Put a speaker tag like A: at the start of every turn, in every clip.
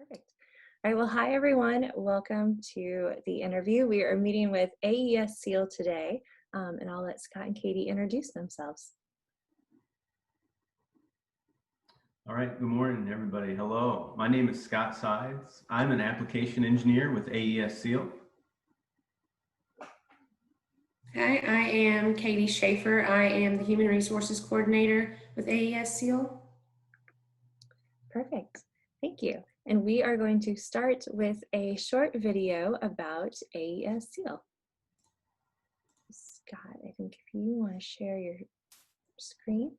A: Perfect. All right, well, hi everyone. Welcome to the interview. We are meeting with AESSEAL today, and I'll let Scott and Katie introduce themselves.
B: All right, good morning, everybody. Hello, my name is Scott Sides. I'm an application engineer with AESSEAL.
C: Hi, I am Katie Schaefer. I am the Human Resources Coordinator with AESSEAL.
A: Perfect. Thank you. And we are going to start with a short video about AESSEAL. Scott, I think if you want to share your screen.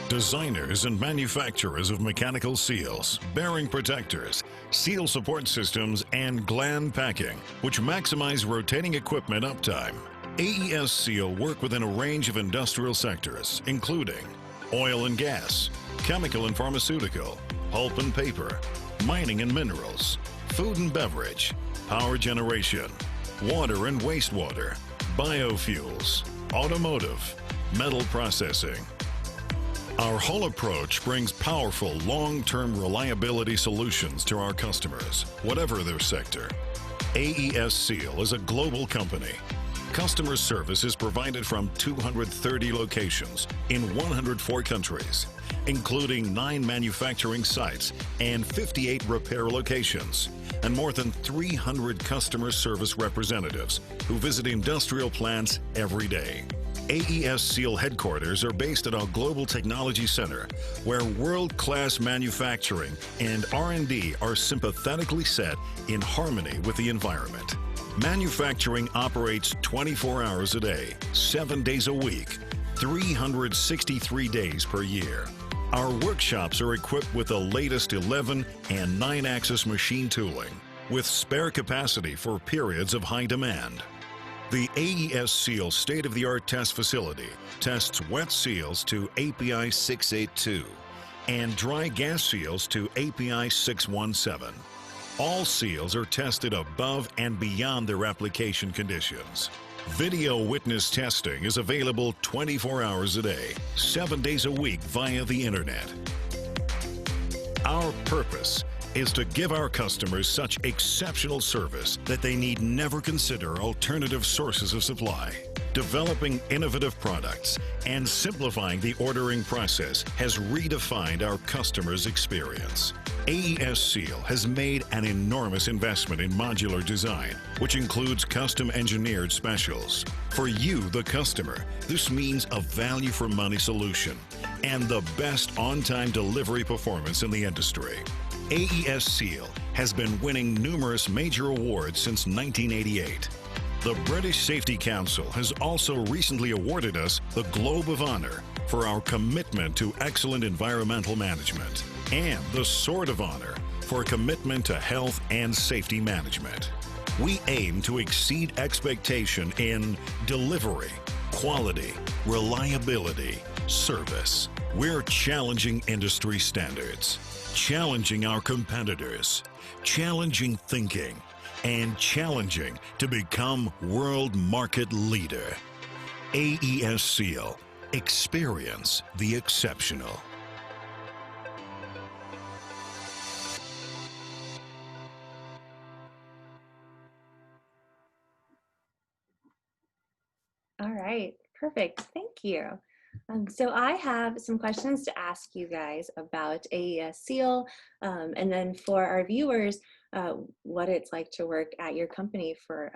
D: Designers and manufacturers of mechanical seals, bearing protectors, seal support systems, and gland packing, which maximize rotating equipment uptime. AESSEAL work within a range of industrial sectors, including oil and gas, chemical and pharmaceutical, pulp and paper, mining and minerals, food and beverage, power generation, water and wastewater, biofuels, automotive, metal processing. Our whole approach brings powerful, long-term reliability solutions to our customers, whatever their sector. AESSEAL is a global company. Customer service is provided from 230 locations in 104 countries, including 9 manufacturing sites and 58 repair locations, and more than 300 customer service representatives who visit industrial plants every day. AESSEAL headquarters are based at our Global Technology Center, where world-class manufacturing and R&D are sympathetically set in harmony with the environment. Manufacturing operates 24 hours a day, 7 days a week, 363 days per year. Our workshops are equipped with the latest 11 and 9-axis machine tooling, with spare capacity for periods of high demand. The AESSEAL state-of-the-art test facility tests wet seals to API 682 and dry gas seals to API 617. All seals are tested above and beyond their application conditions. Video witness testing is available 24 hours a day, 7 days a week via the internet. Our purpose is to give our customers such exceptional service that they need never consider alternative sources of supply. Developing innovative products and simplifying the ordering process has redefined our customers' experience. AESSEAL has made an enormous investment in modular design, which includes custom engineered specials. For you, the customer, this means a value for money solution and the best on-time delivery performance in the industry. AESSEAL has been winning numerous major awards since 1988. The British Safety Council has also recently awarded us the Globe of Honor for our commitment to excellent environmental management, and the Sword of Honor for commitment to health and safety management. We aim to exceed expectation in delivery, quality, reliability, service. We're challenging industry standards, challenging our competitors, challenging thinking, and challenging to become world market leader. AESSEAL. Experience the exceptional.
A: All right, perfect. Thank you. So I have some questions to ask you guys about AESSEAL, and then for our viewers, what it's like to work at your company for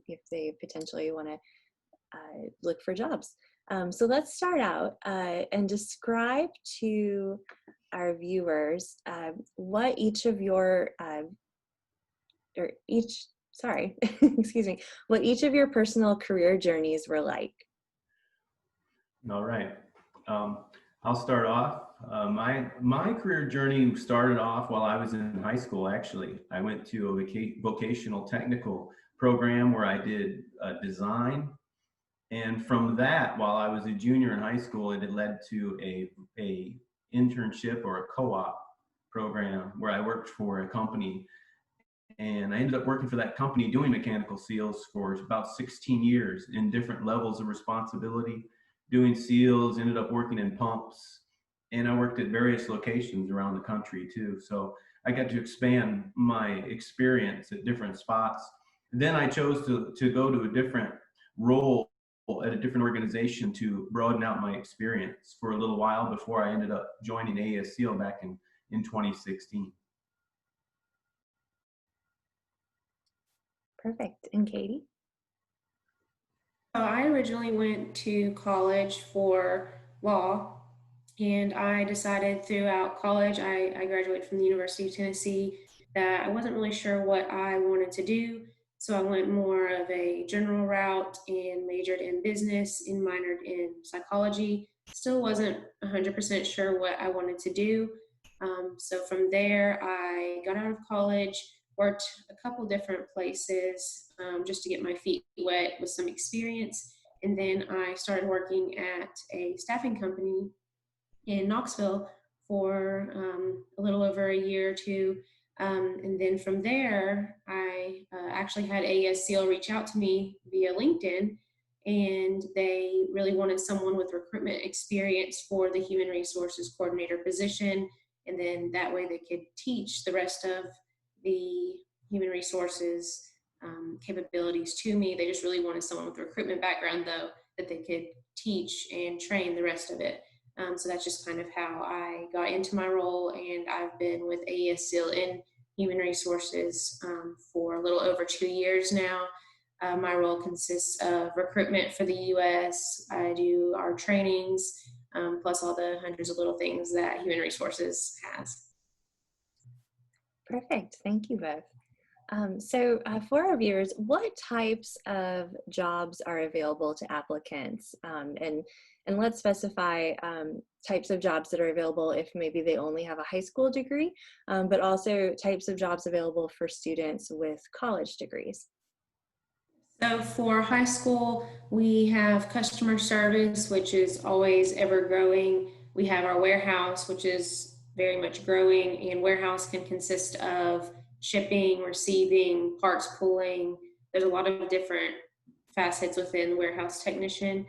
A: if they potentially want to look for jobs. So let's start out and describe to our viewers what each of your, excuse me, what each of your personal career journeys were like.
B: All right, I'll start off. My career journey started off while I was in high school, actually. I went to a vocational technical program where I did design. And from that, while I was a junior in high school, it had led to a internship or a co-op program where I worked for a company. And I ended up working for that company doing mechanical seals for about 16 years in different levels of responsibility, doing seals, ended up working in pumps, and I worked at various locations around the country too. So I got to expand my experience at different spots. Then I chose to go to a different role at a different organization to broaden out my experience for a little while before I ended up joining AESSEAL back in 2016.
A: Perfect. And Katie?
C: So I originally went to college for law, and I decided throughout college, I graduated from the University of Tennessee, that I wasn't really sure what I wanted to do. So I went more of a general route and majored in business and minored in psychology. Still wasn't 100% sure what I wanted to do. So from there, I got out of college, worked a couple different places just to get my feet wet with some experience. And then I started working at a staffing company in Knoxville for a little over a year or two. And then from there, I actually had AESSEAL reach out to me via LinkedIn, and they really wanted someone with recruitment experience for the human resources coordinator position. And then that way they could teach the rest of the human resources capabilities to me. They just really wanted someone with a recruitment background, though, that they could teach and train the rest of it. So that's just kind of how I got into my role, and I've been with AESSEAL in human resources for a little over 2 years now. My role consists of recruitment for the U.S. I do our trainings, plus all the hundreds of little things that human resources has.
A: Perfect. Thank you both. So for our viewers, what types of jobs are available to applicants? And let's specify types of jobs that are available if maybe they only have a high school degree, but also types of jobs available for students with college degrees.
C: So for high school, we have customer service, which is always ever growing. We have our warehouse, which is very much growing, and warehouse can consist of shipping, receiving, parts pooling. There's a lot of different facets within warehouse technician.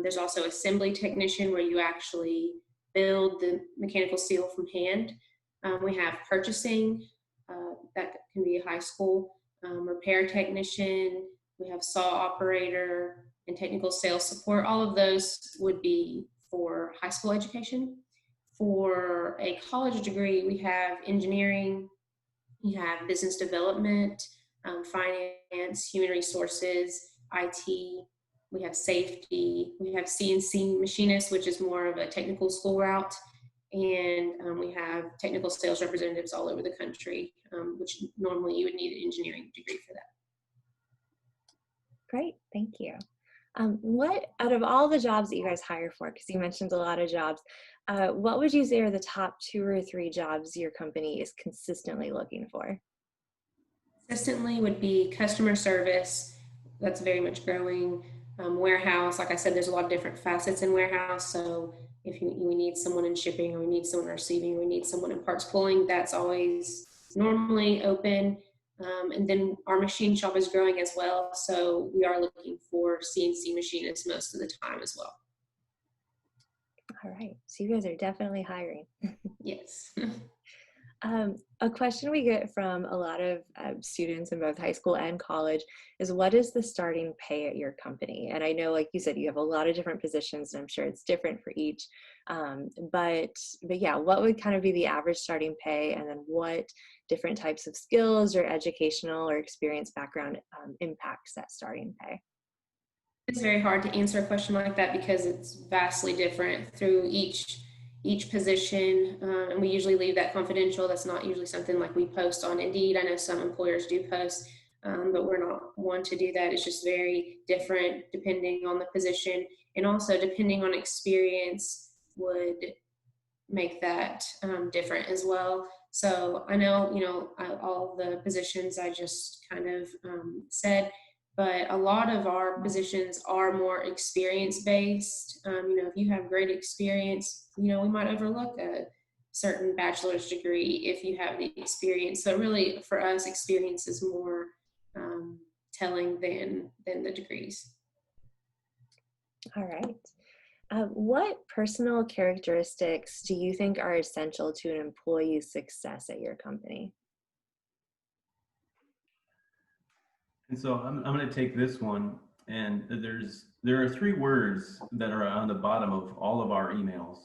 C: There's also assembly technician, where you actually build the mechanical seal from hand. We have purchasing, that can be a high school, repair technician. We have saw operator and technical sales support. All of those would be for high school education. For a college degree, we have engineering, we have business development, finance, human resources, IT, we have safety, we have CNC machinist, which is more of a technical school route, and we have technical sales representatives all over the country, which normally you would need an engineering degree for that.
A: Great, thank you. What, out of all the jobs that you guys hire for, because you mentioned a lot of jobs, what would you say are the top 2 or 3 jobs your company is consistently looking for?
C: Consistently would be customer service. That's very much growing. Warehouse, like I said, there's a lot of different facets in warehouse. So if we need someone in shipping, or we need someone in receiving, or we need someone in parts pulling, that's always normally open. And then our machine shop is growing as well. So we are looking for CNC machinists most of the time as well.
A: All right, so you guys are definitely hiring.
C: Yes.
A: A question we get from a lot of students in both high school and college is, what is the starting pay at your company? And I know, like you said, you have a lot of different positions, and I'm sure it's different for each. But yeah, what would kind of be the average starting pay, and then what different types of skills or educational or experience background impacts that starting pay?
C: It's very hard to answer a question like that because it's vastly different through each position, and we usually leave that confidential. That's not usually something like we post on Indeed. I know some employers do post, but we're not one to do that. It's just very different depending on the position, and also depending on experience would make that different as well. So I know, all the positions I just kind of said, but a lot of our positions are more experience based. If you have great experience, we might overlook certain bachelor's degree if you have the experience. So really, for us, experience is more telling than the degrees.
A: All right. What personal characteristics do you think are essential to an employee's success at your company?
B: And so I'm going to take this one, and there are 3 words that are on the bottom of all of our emails.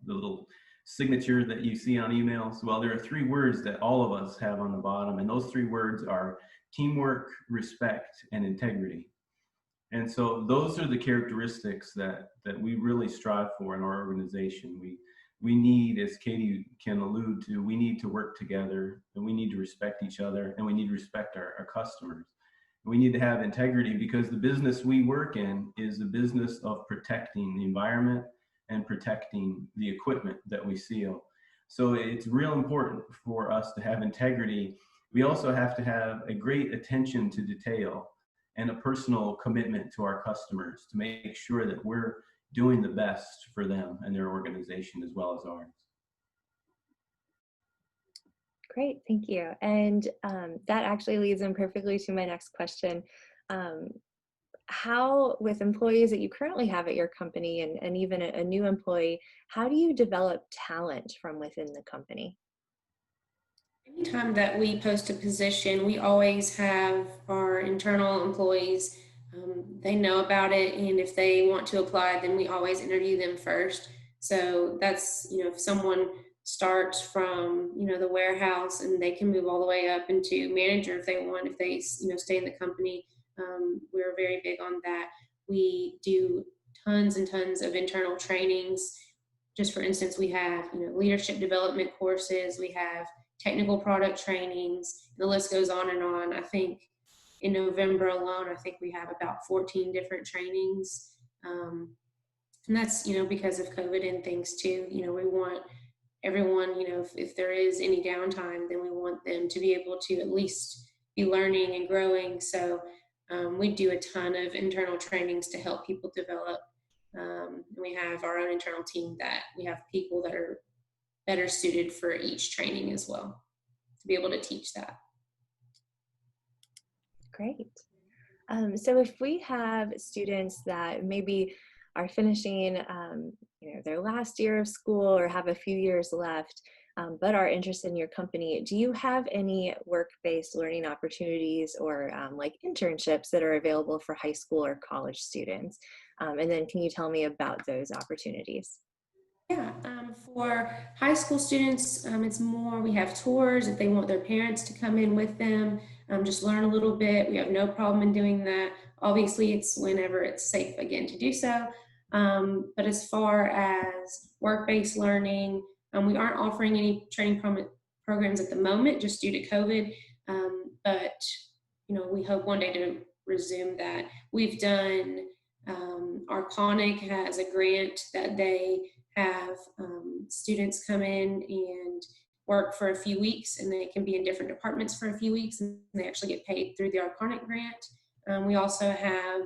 B: The little signature that you see on emails. Well, there are 3 words that all of us have on the bottom, and those 3 words are teamwork, respect, and integrity. And so those are the characteristics that we really strive for in our organization. We need, as Katie can allude to, we need to work together, and we need to respect each other, and we need to respect our customers. We need to have integrity because the business we work in is the business of protecting the environment and protecting the equipment that we seal. So it's real important for us to have integrity. We also have to have a great attention to detail and a personal commitment to our customers to make sure that we're doing the best for them and their organization as well as ours.
A: Great, thank you. And that actually leads in perfectly to my next question. How, with employees that you currently have at your company and even a new employee, how do you develop talent from within the company?
C: Anytime that we post a position, we always have our internal employees, they know about it, and if they want to apply, then we always interview them first. So that's, if someone starts from, the warehouse, and they can move all the way up into manager if they want, if they, stay in the company. We're very big on that. We do tons and tons of internal trainings. Just for instance, we have, leadership development courses, we have technical product trainings, the list goes on and on. I think in November alone, I think we have about 14 different trainings. And that's, because of COVID and things too. We want everyone, if there is any downtime, then we want them to be able to at least be learning and growing. So we do a ton of internal trainings to help people develop. We have our own internal team that we have people that are better suited for each training as well to be able to teach that.
A: Great. So if we have students that maybe are finishing their last year of school or have a few years left, but are interested in your company, do you have any work-based learning opportunities or like internships that are available for high school or college students? And then can you tell me about those opportunities?
C: Yeah, for high school students, it's more, we have tours if they want their parents to come in with them, just learn a little bit. We have no problem in doing that. Obviously, it's whenever it's safe again to do so. But as far as work-based learning, we aren't offering any training programs at the moment just due to COVID. But, we hope one day to resume that. We've done, Arconic has a grant that they have students come in and work for a few weeks, and they can be in different departments for a few weeks, and they actually get paid through the Arconic grant. We also have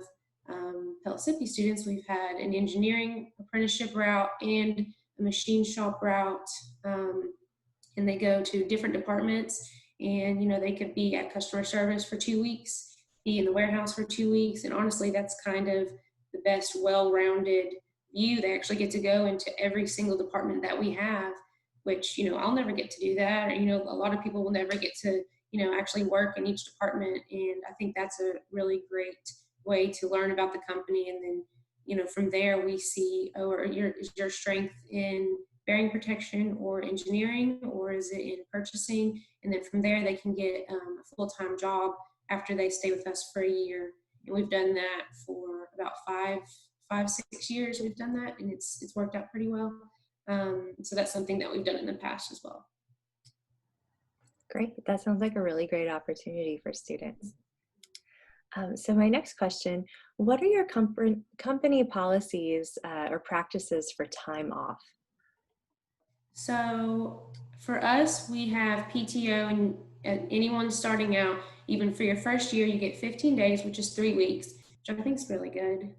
C: Pellissippi students. We've had an engineering apprenticeship route and a machine shop route, and they go to different departments, and they could be at customer service for 2 weeks, be in the warehouse for 2 weeks, and honestly that's kind of the best well-rounded view. They actually get to go into every single department that we have, which I'll never get to do that, or a lot of people will never get to actually work in each department. And I think that's a really great way to learn about the company. And then from there we see, is your strength in bearing protection or engineering, or is it in purchasing? And then from there they can get a full-time job after they stay with us for a year. And we've done that for about 5-6 years. We've done that, and it's worked out pretty well. So that's something that we've done in the past as well.
A: Great. That sounds like a really great opportunity for students. So my next question, what are your company policies or practices for time off?
C: So for us, we have PTO, and anyone starting out, even for your first year, you get 15 days, which is 3 weeks, which I think is really good.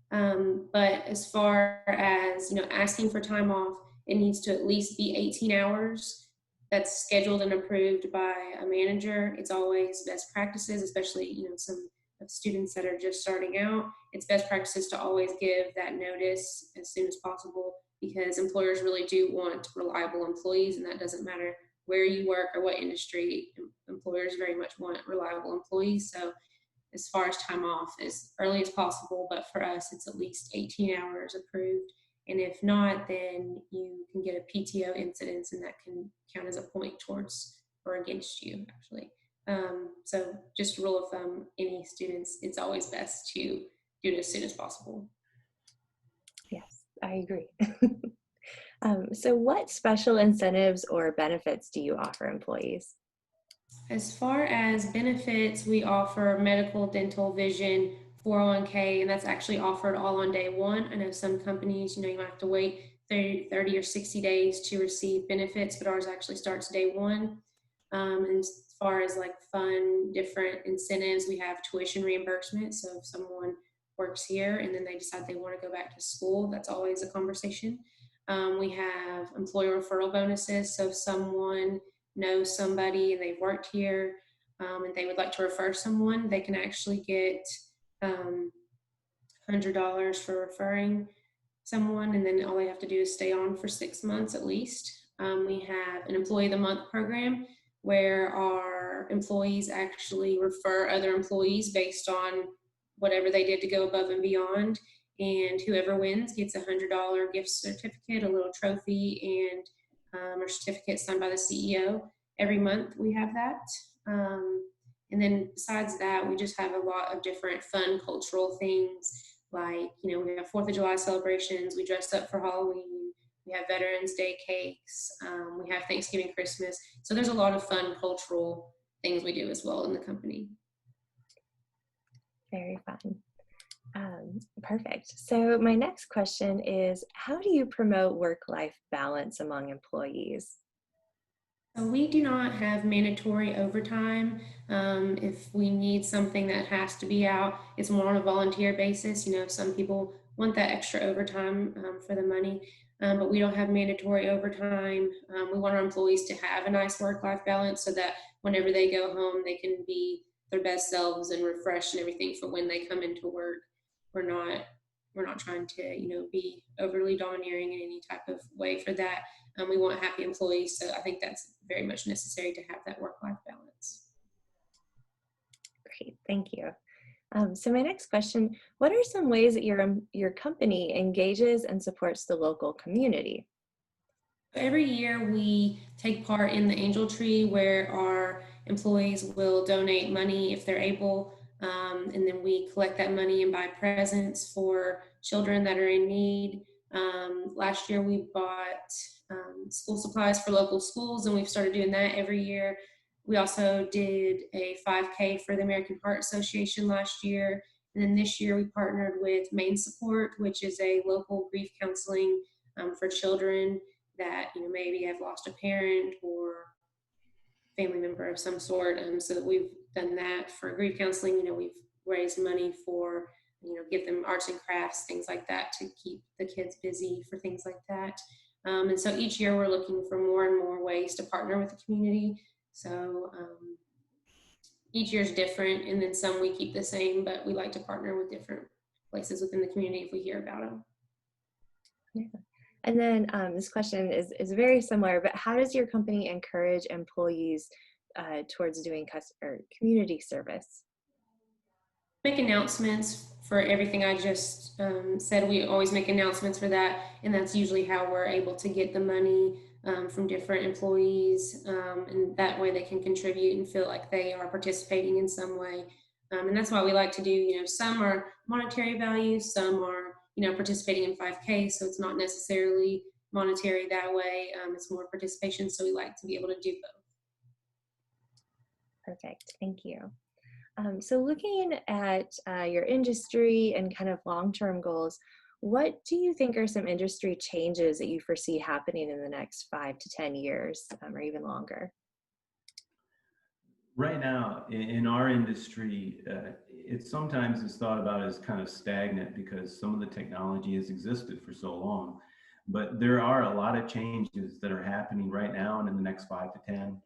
C: But as far as, asking for time off, it needs to at least be 18 hours. That's scheduled and approved by a manager. It's always best practices, especially, some of students that are just starting out. It's best practices to always give that notice as soon as possible, because employers really do want reliable employees, and that doesn't matter where you work or what industry. Employers very much want reliable employees. So as far as time off, as early as possible, but for us, it's at least 18 hours approved. And if not, then you can get a PTO incidence, and that can count as a point towards or against you, actually. So just rule of thumb, any students, it's always best to do it as soon as possible.
A: Yes, I agree. So what special incentives or benefits do you offer employees?
C: As far as benefits, we offer medical, dental, vision, 401k, and that's actually offered all on day one. I know some companies, you might have to wait 30 or 60 days to receive benefits, but ours actually starts day one. And as far as like fun, different incentives, we have tuition reimbursement. So if someone works here and then they decide they want to go back to school, that's always a conversation. We have employee referral bonuses. So if someone knows somebody and they've worked here and they would like to refer someone, they can actually get $100 for referring someone, and then all they have to do is stay on for 6 months at least. We have an Employee of the Month program where our employees actually refer other employees based on whatever they did to go above and beyond, and whoever wins gets a $100 gift certificate, a little trophy, and a certificate signed by the CEO. Every month we have that. And then besides that, we just have a lot of different fun cultural things, like, we have 4th of July celebrations, we dress up for Halloween, we have Veterans Day cakes, we have Thanksgiving, Christmas. So there's a lot of fun cultural things we do as well in the company.
A: Very fun. Perfect. So my next question is, how do you promote work-life balance among employees?
C: So we do not have mandatory overtime. If we need something that has to be out, it's more on a volunteer basis. Some people want that extra overtime for the money, but we don't have mandatory overtime. We want our employees to have a nice work-life balance so that whenever they go home, they can be their best selves and refreshed and everything for when they come into work. We're not trying to, be overly domineering in any type of way for that. We want happy employees, so I think that's very much necessary to have that work-life balance.
A: Great, thank you. So my next question, what are some ways that your company engages and supports the local community?
C: Every year we take part in the Angel Tree, where our employees will donate money if they're able, and then we collect that money and buy presents for children that are in need. Last year we bought school supplies for local schools, and we've started doing that every year. We also did a 5K for the American Heart Association last year. And then this year we partnered with Main Support, which is a local grief counseling for children that maybe have lost a parent or family member of some sort. So that we've done that for grief counseling. We've raised money for, give them arts and crafts, things like that, to keep the kids busy for things like that. And so each year we're looking for more and more ways to partner with the community. So each year is different, and then some we keep the same, but we like to partner with different places within the community if we hear about them.
A: Yeah. And then this question is very similar, but how does your company encourage employees towards doing community service?
C: Make announcements for everything I just said. We always make announcements for that, and that's usually how we're able to get the money from different employees, and that way they can contribute and feel like they are participating in some way. And that's why we like to do, some are monetary values, some are, participating in 5K, so it's not necessarily monetary that way. It's more participation, so we like to be able to do both.
A: Perfect, thank you. So looking at your industry and kind of long-term goals, what do you think are some industry changes that you foresee happening in the next 5 to 10 years or even longer?
B: Right now, in our industry, it sometimes is thought about as kind of stagnant because some of the technology has existed for so long. but there are a lot of changes that are happening right now and in the next 5 to 10.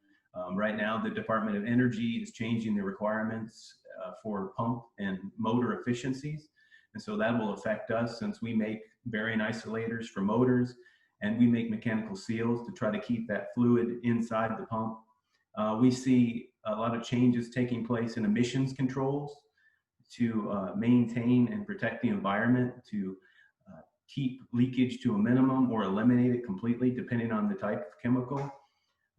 B: Right now, the Department of Energy is changing the requirements for pump and motor efficiencies. And so that will affect us since we make bearing isolators for motors and we make mechanical seals to try to keep that fluid inside the pump. We see a lot of changes taking place in emissions controls to maintain and protect the environment, to keep leakage to a minimum or eliminate it completely, depending on the type of chemical.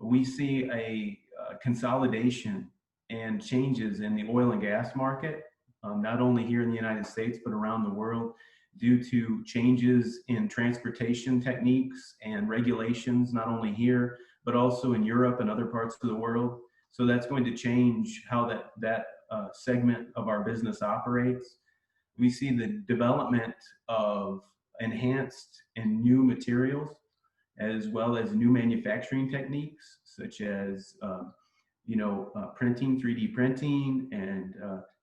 B: We see a consolidation and changes in the oil and gas market, not only here in the United States, but around the world, due to changes in transportation techniques and regulations, not only here, but also in Europe and other parts of the world. So that's going to change how that segment of our business operates. We see the development of enhanced and new materials, as well as new manufacturing techniques, such as printing, 3D printing, and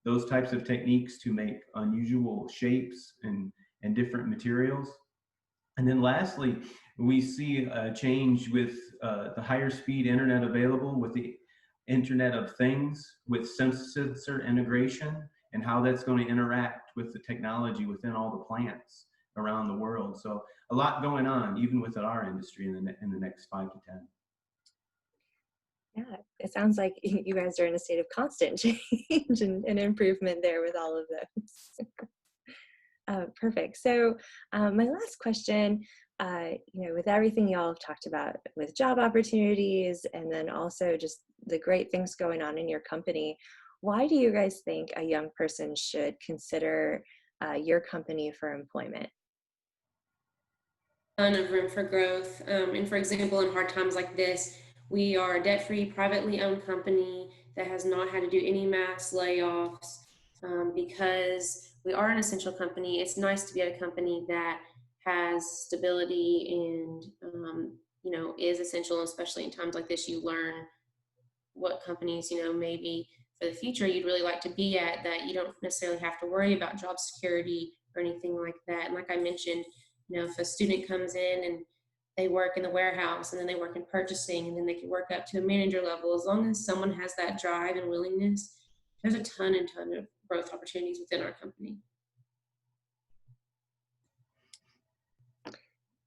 B: those types of techniques to make unusual shapes and different materials. And then lastly, we see a change with the higher speed internet available, with the Internet of Things, with sensor integration, and how that's going to interact with the technology within all the plants around the world. So a lot going on, even within our industry in the next 5 to 10.
A: Yeah, it sounds like you guys are in a state of constant change and improvement there with all of those. Perfect. So my last question, with everything y'all have talked about with job opportunities and then also just the great things going on in your company, why do you guys think a young person should consider your company for employment?
C: Ton of room for growth. And for example, in hard times like this, we are a debt-free, privately owned company that has not had to do any mass layoffs because we are an essential company. It's nice to be at a company that has stability and is essential, especially in times like this. You learn what companies maybe for the future you'd really like to be at, that you don't necessarily have to worry about job security or anything like that. And like I mentioned, if a student comes in and they work in the warehouse and then they work in purchasing and then they can work up to a manager level, as long as someone has that drive and willingness, there's a ton of growth opportunities within our company.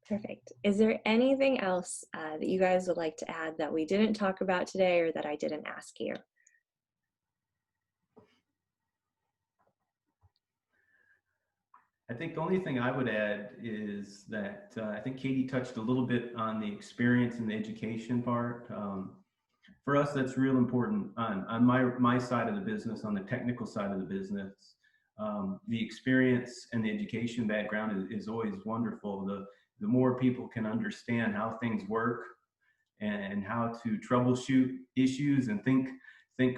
A: Perfect. Is there anything else that you guys would like to add that we didn't talk about today or that I didn't ask you?
B: I think the only thing I would add is that I think Katie touched a little bit on the experience and the education part. For us, that's real important on my side of the business, on the technical side of the business. The experience and the education background is always wonderful. The more people can understand how things work and how to troubleshoot issues and think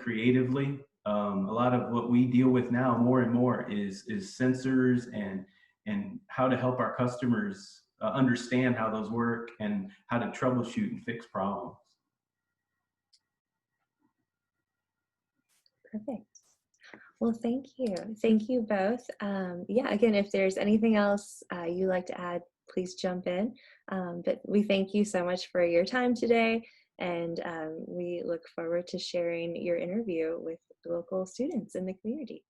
B: creatively. A lot of what we deal with now more and more is sensors and how to help our customers understand how those work and how to troubleshoot and fix problems.
A: Perfect. Well, thank you. Thank you both. Again, if there's anything else you'd like to add, please jump in. But we thank you so much for your time today. And we look forward to sharing your interview with local students in the community.